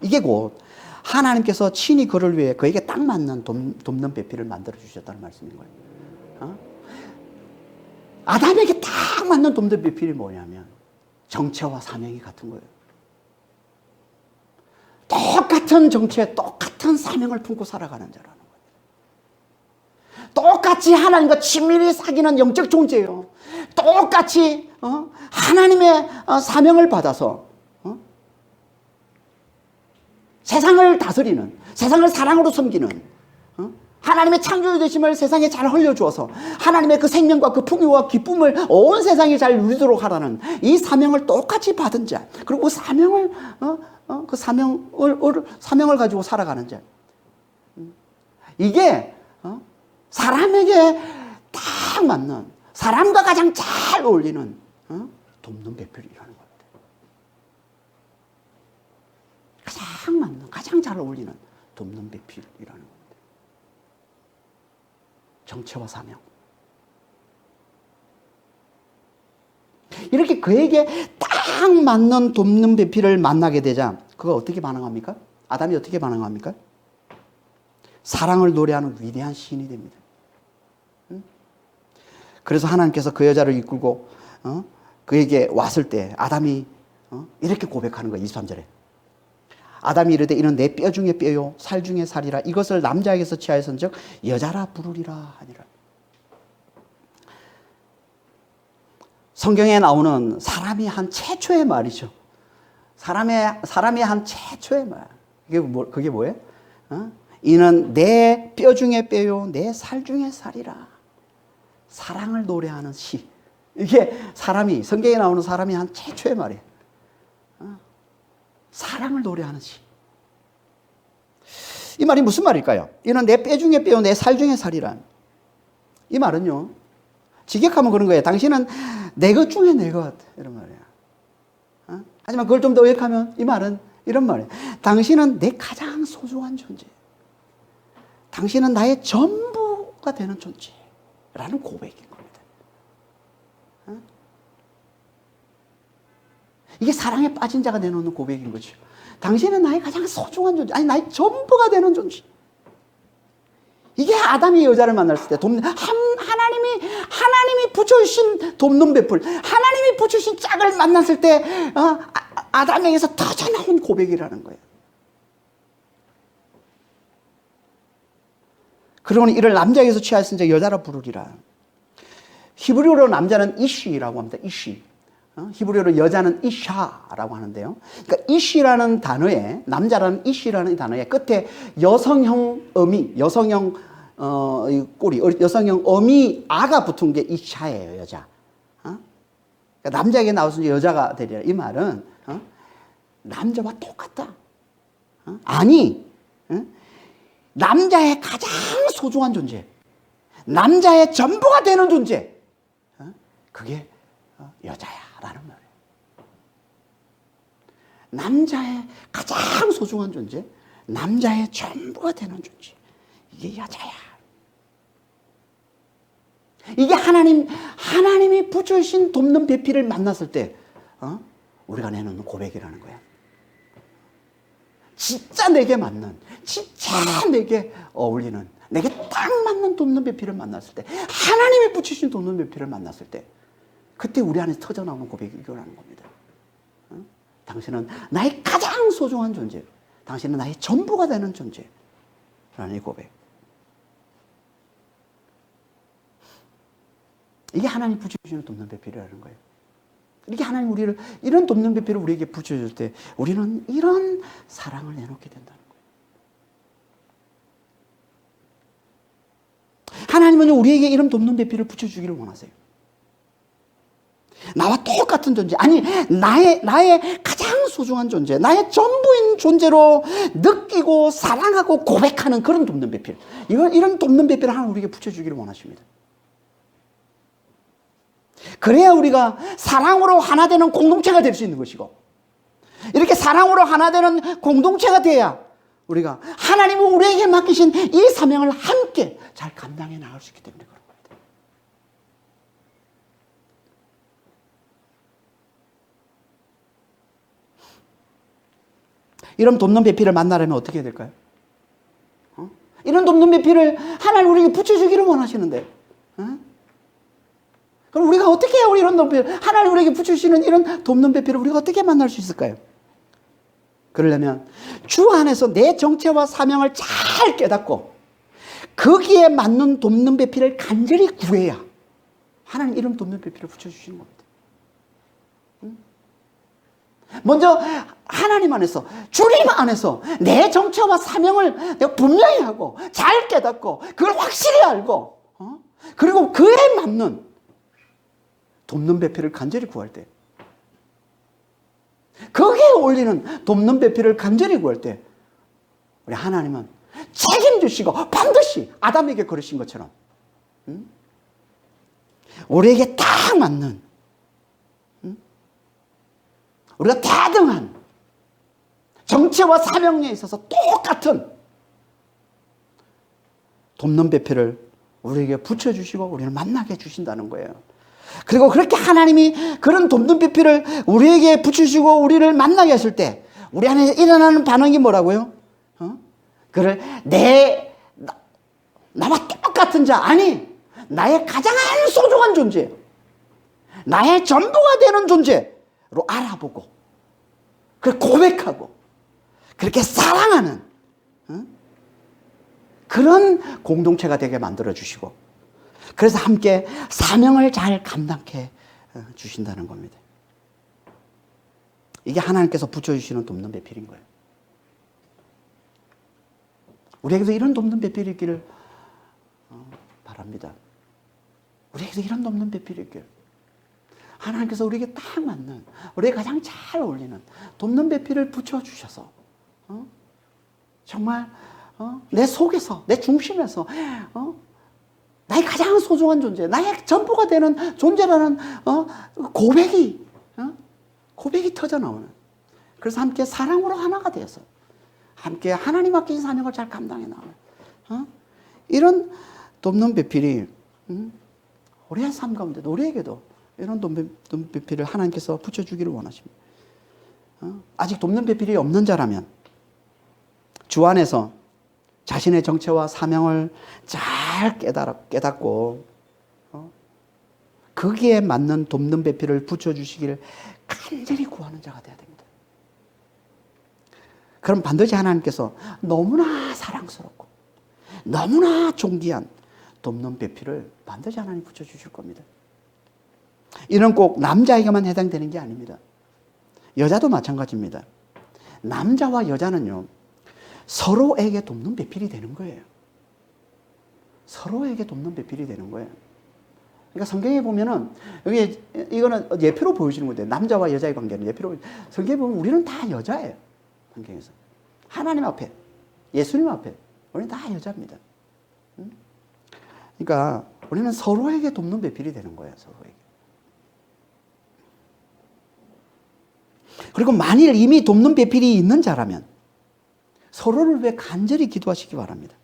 이게 곧 하나님께서 친히 그를 위해 그에게 딱 맞는 돕는 배필을 만들어 주셨다는 말씀인 거예요. 아담에게 딱 맞는 돕는 배필이 뭐냐면 정체와 사명이 같은 거예요. 똑같은 정체, 똑같은 사명을 품고 살아가는 자라는 거예요. 똑같이 하나님과 친밀히 사귀는 영적 존재예요. 똑같이 하나님의 사명을 받아서 세상을 다스리는, 세상을 사랑으로 섬기는, 하나님의 창조주 되심을 세상에 잘 흘려주어서 하나님의 그 생명과 그 풍요와 기쁨을 온 세상이 잘 누리도록 하라는 이 사명을 똑같이 받은 자, 그리고 그 사명을 사명을 가지고 살아가는 자, 이게 사람에게 딱 맞는, 사람과 가장 잘 어울리는 돕는 배필이라는 겁니다. 가장 맞는, 가장 잘 어울리는 돕는 배필이라는 겁니다. 정체와 사명. 이렇게 그에게 딱 맞는 돕는 배필을 만나게 되자 그가 어떻게 반응합니까? 아담이 어떻게 반응합니까? 사랑을 노래하는 위대한 시인이 됩니다. 그래서 하나님께서 그 여자를 이끌고 그에게 왔을 때 아담이 이렇게 고백하는 거예요. 23절에. 아담이 이르되 이는 내 뼈 중에 뼈요 살 중에 살이라 이것을 남자에게서 취하였은즉 여자라 부르리라 하니라. 성경에 나오는 사람이 한 최초의 말이죠. 사람이 한 최초의 말. 그게 뭐예요? 이는 내 뼈 중에 뼈요 내 살 중에 살이라. 사랑을 노래하는 시. 이게 성경에 나오는 사람이 한 최초의 말이에요. 사랑을 노래하는 시. 이 말이 무슨 말일까요? 이는 내 뼈 중에 뼈, 내 살 중에 살이라. 이 말은요, 직역하면 그런 거예요. 당신은 내 것 중에 내 것. 이런 말이야. 하지만 그걸 좀 더 의역하면 이 말은 이런 말이에요. 당신은 내 가장 소중한 존재. 당신은 나의 전부가 되는 존재라는 고백인 겁니다. 이게 사랑에 빠진 자가 내놓는 고백인 거죠. 당신은 나의 가장 소중한 존재, 아니 나의 전부가 되는 존재. 이게 아담이 여자를 만났을 때 하나님이 붙여주신 돕는 배풀, 하나님이 붙여주신 짝을 만났을 때 아담에게서 터져나온 고백이라는 거예요. 그러니 이를 남자에게서 취하였으니 여자라 부르리라. 히브리어로 남자는 이쉬라고 합니다. 이쉬. 히브리어로 여자는 이샤라고 하는데요. 그러니까 이쉬라는 단어에, 남자라는 이쉬라는 단어에 끝에 여성형 어미, 여성형 꼬리, 여성형 어미 아가 붙은 게 이샤예요, 여자. 그러니까 남자에게 나와서 여자가 되리라. 이 말은 남자와 똑같다. 아니, 남자의 가장 소중한 존재, 남자의 전부가 되는 존재, 그게 여자야라는 말이에요. 남자의 가장 소중한 존재, 남자의 전부가 되는 존재, 이게 여자야. 이게 하나님이 붙여주신 돕는 배필을 만났을 때 우리가 내놓는 고백이라는 거야. 진짜 내게 맞는, 진짜 내게 어울리는, 내게 딱 맞는 돕는 배필을 만났을 때, 하나님이 붙이신 돕는 배필을 만났을 때, 그때 우리 안에서 터져나오는 고백이 이거라는 겁니다. 당신은 나의 가장 소중한 존재, 당신은 나의 전부가 되는 존재라는 이 고백. 이게 하나님 붙여주시는 돕는 배필이라는 거예요. 이렇게 하나님 이런 돕는 배필을 우리에게 붙여줄 때 우리는 이런 사랑을 내놓게 된다는 거예요. 하나님은 우리에게 이런 돕는 배필을 붙여주기를 원하세요. 나와 똑같은 존재, 아니 나의 가장 소중한 존재, 나의 전부인 존재로 느끼고 사랑하고 고백하는 그런 돕는 배필, 이런 돕는 배필을 하나님 우리에게 붙여주기를 원하십니다. 그래야 우리가 사랑으로 하나 되는 공동체가 될 수 있는 것이고, 이렇게 사랑으로 하나 되는 공동체가 돼야 우리가 하나님은 우리에게 맡기신 이 사명을 함께 잘 감당해 나갈 수 있기 때문에 그런 겁니다. 이런 돕는 배필을 만나려면 어떻게 해야 될까요? 이런 돕는 배필을 하나님 우리에게 붙여주기를 원하시는데, 그럼 우리가 어떻게 해야 이런 돕는 하나님 우리에게 붙여주시는 이런 돕는 배필을 우리가 어떻게 만날 수 있을까요? 그러려면 주 안에서 내 정체와 사명을 잘 깨닫고 거기에 맞는 돕는 배필을 간절히 구해야 하나님 이런 돕는 배필을 붙여주시는 겁니다. 먼저 하나님 안에서, 주님 안에서 내 정체와 사명을 내가 분명히 하고 잘 깨닫고 그걸 확실히 알고 그리고 그에 맞는 돕는 배필을 간절히 구할 때, 거기에 올리는 돕는 배필을 간절히 구할 때 우리 하나님은 책임지시고 반드시 아담에게 그러신 것처럼 우리에게 딱 맞는, 우리가 대등한 정체와 사명에 있어서 똑같은 돕는 배필을 우리에게 붙여주시고 우리를 만나게 해주신다는 거예요. 그리고 그렇게 하나님이 그런 돕는 배필을 우리에게 붙여주시고 우리를 만나게 하실 때 우리 안에 일어나는 반응이 뭐라고요? 그를 나와 똑같은 자, 아니 나의 가장 소중한 존재, 나의 전부가 되는 존재로 알아보고 그걸 고백하고 그렇게 사랑하는 그런 공동체가 되게 만들어 주시고, 그래서 함께 사명을 잘 감당해 주신다는 겁니다. 이게 하나님께서 붙여주시는 돕는 배필인 거예요. 우리에게도 이런 돕는 배필이 있기를 바랍니다. 우리에게도 이런 돕는 배필이 있기를. 하나님께서 우리에게 딱 맞는, 우리에게 가장 잘 어울리는 돕는 배필을 붙여주셔서 정말 내 속에서, 내 중심에서 나의 가장 소중한 존재, 나의 전부가 되는 존재라는 고백이 터져나오는, 그래서 함께 사랑으로 하나가 되어서 함께 하나님 맡기신 사명을 잘 감당해 나가는 이런 돕는 배필이 우리의 삶 가운데도, 우리에게도 이런 돕는 배필을 하나님께서 붙여주기를 원하십니다. 아직 돕는 배필이 없는 자라면 주 안에서 자신의 정체와 사명을 잘 깨닫고 거기에 맞는 돕는 배필을 붙여주시기를 간절히 구하는 자가 되어야 됩니다. 그럼 반드시 하나님께서 너무나 사랑스럽고 너무나 존귀한 돕는 배필을 반드시 하나님 붙여주실 겁니다. 이는 꼭 남자에게만 해당되는 게 아닙니다. 여자도 마찬가지입니다. 남자와 여자는요, 서로에게 돕는 배필이 되는 거예요. 서로에게 돕는 배필이 되는 거예요. 그러니까 성경에 보면은, 여기, 이거는 예표로 보여주는 건데, 남자와 여자의 관계는 예표로, 성경에 보면 우리는 다 여자예요. 성경에서. 하나님 앞에, 예수님 앞에, 우리는 다 여자입니다. 그러니까, 우리는 서로에게 돕는 배필이 되는 거예요, 서로에게. 그리고 만일 이미 돕는 배필이 있는 자라면, 서로를 위해 간절히 기도하시기 바랍니다.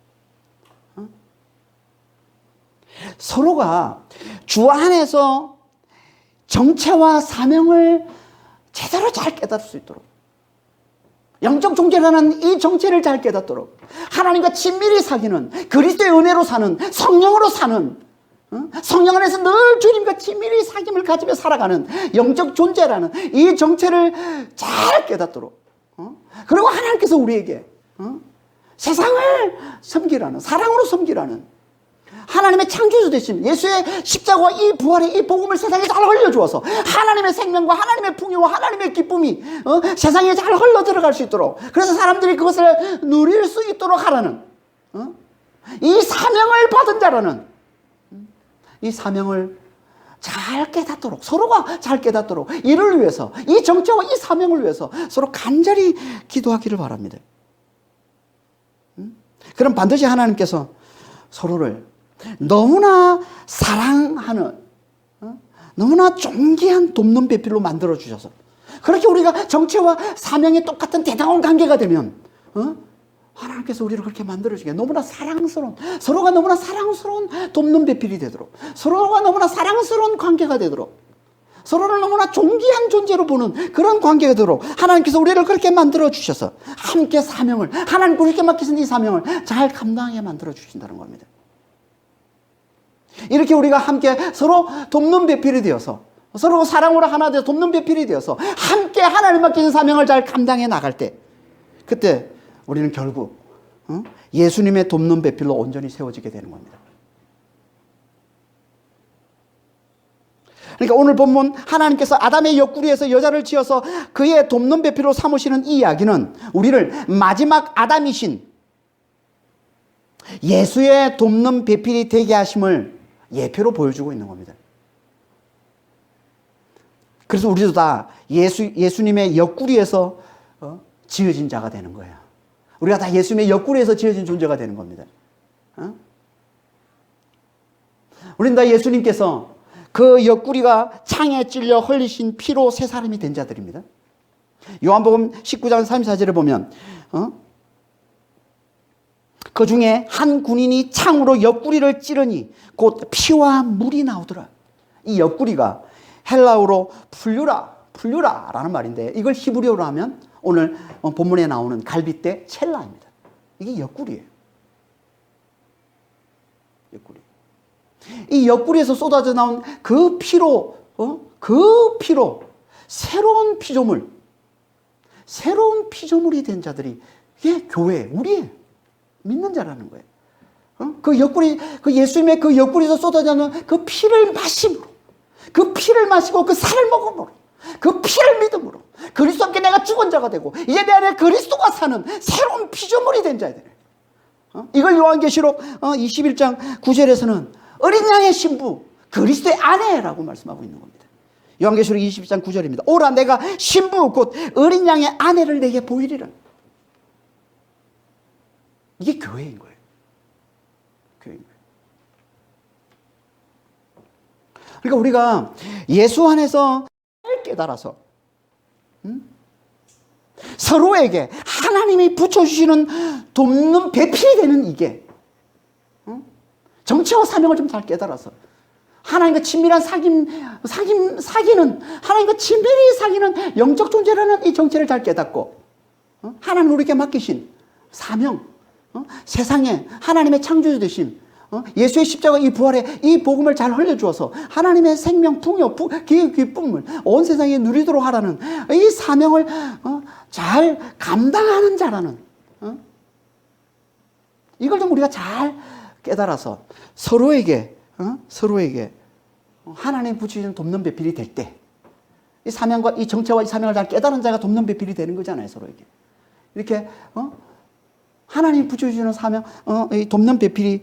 서로가 주 안에서 정체와 사명을 제대로 잘 깨달을 수 있도록, 영적 존재라는 이 정체를 잘 깨닫도록, 하나님과 친밀히 사귀는, 그리스도의 은혜로 사는, 성령으로 사는, 성령 안에서 늘 주님과 친밀히 사귐을 가지며 살아가는 영적 존재라는 이 정체를 잘 깨닫도록, 그리고 하나님께서 우리에게 세상을 섬기라는, 사랑으로 섬기라는 하나님의 창조주 되신 예수의 십자가와 이 부활의 이 복음을 세상에 잘 흘려주어서 하나님의 생명과 하나님의 풍요와 하나님의 기쁨이 세상에 잘 흘러 들어갈 수 있도록, 그래서 사람들이 그것을 누릴 수 있도록 하라는 이 사명을 받은 자라는, 이 사명을 잘 깨닫도록, 서로가 잘 깨닫도록, 이를 위해서, 이 정체와 이 사명을 위해서 서로 간절히 기도하기를 바랍니다. 그럼 반드시 하나님께서 서로를 너무나 사랑하는, 너무나 존귀한 돕는 배필로 만들어 주셔서, 그렇게 우리가 정체와 사명이 똑같은 대단한 관계가 되면 하나님께서 우리를 그렇게 만들어 주게, 너무나 사랑스러운, 서로가 너무나 사랑스러운 돕는 배필이 되도록, 서로가 너무나 사랑스러운 관계가 되도록, 서로를 너무나 존귀한 존재로 보는 그런 관계가 되도록 하나님께서 우리를 그렇게 만들어 주셔서 함께 사명을, 하나님 우리에게 맡기신 이 사명을 잘 감당하게 만들어 주신다는 겁니다. 이렇게 우리가 함께 서로 돕는 배필이 되어서 서로 사랑으로 하나 되어 돕는 배필이 되어서 함께 하나님 맡긴 사명을 잘 감당해 나갈 때 그때 우리는 결국 예수님의 돕는 배필로 온전히 세워지게 되는 겁니다. 그러니까 오늘 본문 하나님께서 아담의 옆구리에서 여자를 지어서 그의 돕는 배필로 삼으시는 이 이야기는 우리를 마지막 아담이신 예수의 돕는 배필이 되게 하심을 예표로 보여주고 있는 겁니다. 그래서 우리도 다 예수님의 옆구리에서 지어진 자가 되는 거예요. 우리가 다 예수님의 옆구리에서 지어진 존재가 되는 겁니다. 우리는 다 예수님께서 그 옆구리가 창에 찔려 흘리신 피로 새 사람이 된 자들입니다. 요한복음 19장 34절에 보면 그 중에 한 군인이 창으로 옆구리를 찌르니 곧 피와 물이 나오더라. 이 옆구리가 헬라어로 풀류라라는 말인데 이걸 히브리어로 하면 오늘 본문에 나오는 갈빗대 첼라입니다. 이게 옆구리예요. 옆구리. 이 옆구리에서 쏟아져 나온 그 피로 새로운 피조물이 된 자들이 이게 교회, 우리의 믿는 자라는 거예요. 그 옆구리, 그 예수님의 그 옆구리에서 쏟아져 나온 그 피를 마심으로, 그 피를 마시고 그 살을 먹음으로, 그 피를 믿음으로 그리스도 함께 내가 죽은 자가 되고 이제 내 안에 그리스도가 사는 새로운 피조물이 된 자들이에요. 이걸 요한계시록 21장 9절에서는 어린 양의 신부 그리스도의 아내라고 말씀하고 있는 겁니다. 요한계시록 22장 9절입니다. 오라 내가 신부 곧 어린 양의 아내를 내게 보이리라. 이게 교회인 거예요. 교회인 거예요. 그러니까 우리가 예수 안에서 깨달아서 서로에게 하나님이 붙여주시는 돕는 배필이 되는 이게 정체와 사명을 좀 잘 깨달아서 하나님과 친밀한 사귀는 하나님과 친밀히 사귀는 영적 존재라는 이 정체를 잘 깨닫고 하나님 우리에게 맡기신 사명, 세상에 하나님의 창조주 되신 예수의 십자가 이 부활에 이 복음을 잘 흘려주어서 하나님의 생명, 풍요, 기쁨을 온 세상에 누리도록 하라는 이 사명을 잘 감당하는 자라는 이걸 좀 우리가 잘 깨달아서 서로에게 하나님 붙이신 돕는 배필이 될 때 이 사명과 이 정체와 이 사명을 잘 깨달은 자가 돕는 배필이 되는 거잖아요. 서로에게 이렇게 하나님 붙여주시는 사명, 이 돕는 배필이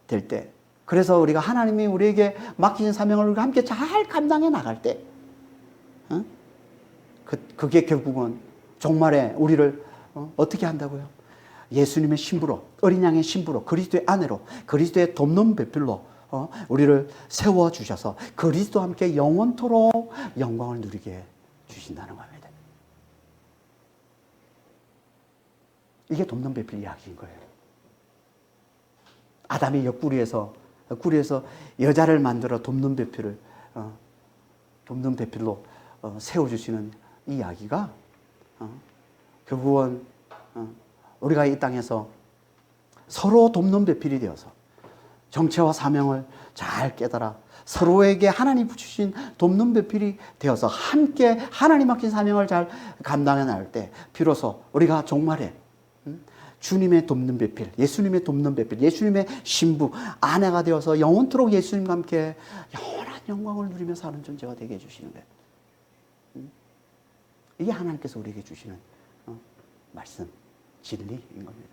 될 때, 그래서 우리가 하나님이 우리에게 맡기신 사명을 우리가 함께 잘 감당해 나갈 때, 그게 결국은 종말에 우리를 어떻게 한다고요? 예수님의 신부로, 어린 양의 신부로, 그리스도의 아내로, 그리스도의 돕는 배필로 우리를 세워 주셔서 그리스도와 함께 영원토록 영광을 누리게 주신다는 겁니다. 이게 돕는 배필 이야기인 거예요. 아담이 옆구리에서 여자를 만들어 돕는 배필로 세워주시는 이 이야기가 결국은 우리가 이 땅에서 서로 돕는 배필이 되어서 정체와 사명을 잘 깨달아 서로에게 하나님 붙이신 돕는 배필이 되어서 함께 하나님 맡긴 사명을 잘 감당해 나갈 때 비로소 우리가 종말에 주님의 돕는 배필, 예수님의 돕는 배필, 예수님의 신부, 아내가 되어서 영원토록 예수님과 함께 영원한 영광을 누리며 사는 존재가 되게 해주시는 거예요. 이게 하나님께서 우리에게 주시는 말씀, 진리인 겁니다.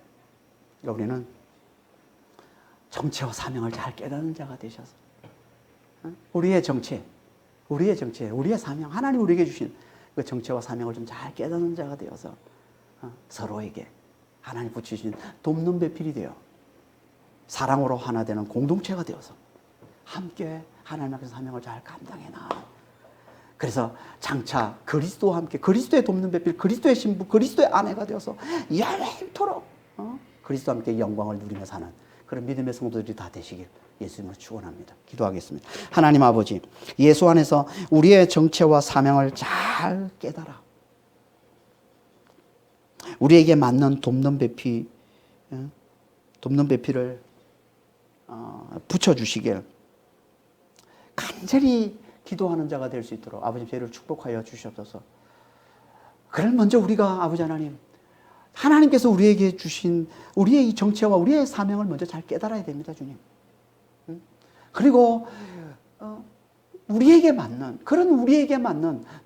그러니까 우리는 정체와 사명을 잘 깨닫는 자가 되셔서 우리의 정체, 우리의 사명, 하나님 우리에게 주신 그 정체와 사명을 좀 잘 깨닫는 자가 되어서 서로에게 하나님 붙이신 돕는 배필이 되어 사랑으로 하나 되는 공동체가 되어서 함께 하나님 앞에서 사명을 잘 감당해 나가는, 그래서 장차 그리스도와 함께 그리스도의 돕는 배필, 그리스도의 신부, 그리스도의 아내가 되어서 영원토록 그리스도와 함께 영광을 누리며 사는 그런 믿음의 성도들이 다 되시길 예수님으로 축원합니다. 기도하겠습니다. 하나님 아버지, 예수 안에서 우리의 정체와 사명을 잘 깨달아 우리에게 맞는 돕는 배필을 붙여주시길 간절히 기도하는 자가 될 수 있도록 아버지 저희를 축복하여 주시옵소서. 그럴 먼저 우리가 아버지 하나님, 하나님께서 우리에게 주신 우리의 이 정체와 우리의 사명을 먼저 잘 깨달아야 됩니다, 주님. 그리고 우리에게 맞는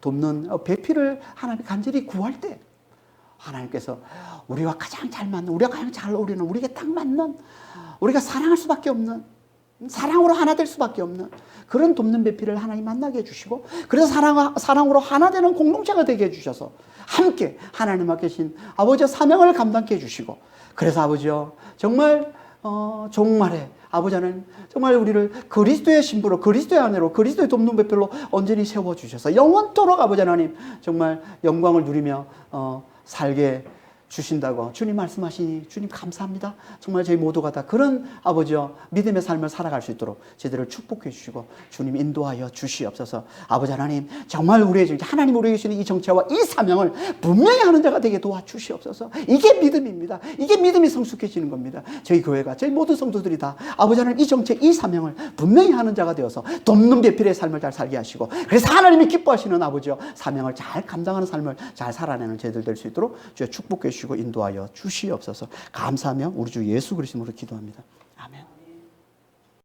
돕는 배필을 하나님 간절히 구할 때 하나님께서 우리와 가장 잘 맞는, 우리가 가장 잘 어울리는, 우리에게 딱 맞는, 우리가 사랑할 수밖에 없는, 사랑으로 하나 될 수밖에 없는 그런 돕는 배필을 하나님 만나게 해주시고, 그래서 사랑으로 하나 되는 공동체가 되게 해주셔서 함께 하나님 앞에 계신 아버지의 사명을 감당케 해주시고, 그래서 아버지요 정말 종말에 아버지 하나님 정말 우리를 그리스도의 신부로, 그리스도의 아내로, 그리스도의 돕는 배필로 온전히 세워주셔서 영원토록 아버지 하나님 정말 영광을 누리며 살게 주신다고 주님 말씀하시니 주님 감사합니다. 정말 저희 모두가 다 그런 아버지여 믿음의 삶을 살아갈 수 있도록 저희들을 축복해 주시고 주님 인도하여 주시옵소서. 아버지 하나님 정말 우리의 하나님 우리에게 주시는 이 정체와 이 사명을 분명히 하는 자가 되게 도와주시옵소서. 이게 믿음입니다. 이게 믿음이 성숙해지는 겁니다. 저희 교회가 저희 모든 성도들이 다 아버지 하나님 이 정체 이 사명을 분명히 하는 자가 되어서 돕는 배필의 삶을 잘 살게 하시고, 그래서 하나님이 기뻐하시는 아버지여 사명을 잘 감당하는 삶을 잘 살아내는 저희들 될 수 있도록 주여 축복해 주시고 인도하여 주시옵소서. 감사하며 우리 주 예수 그리스도로 기도합니다. 아멘.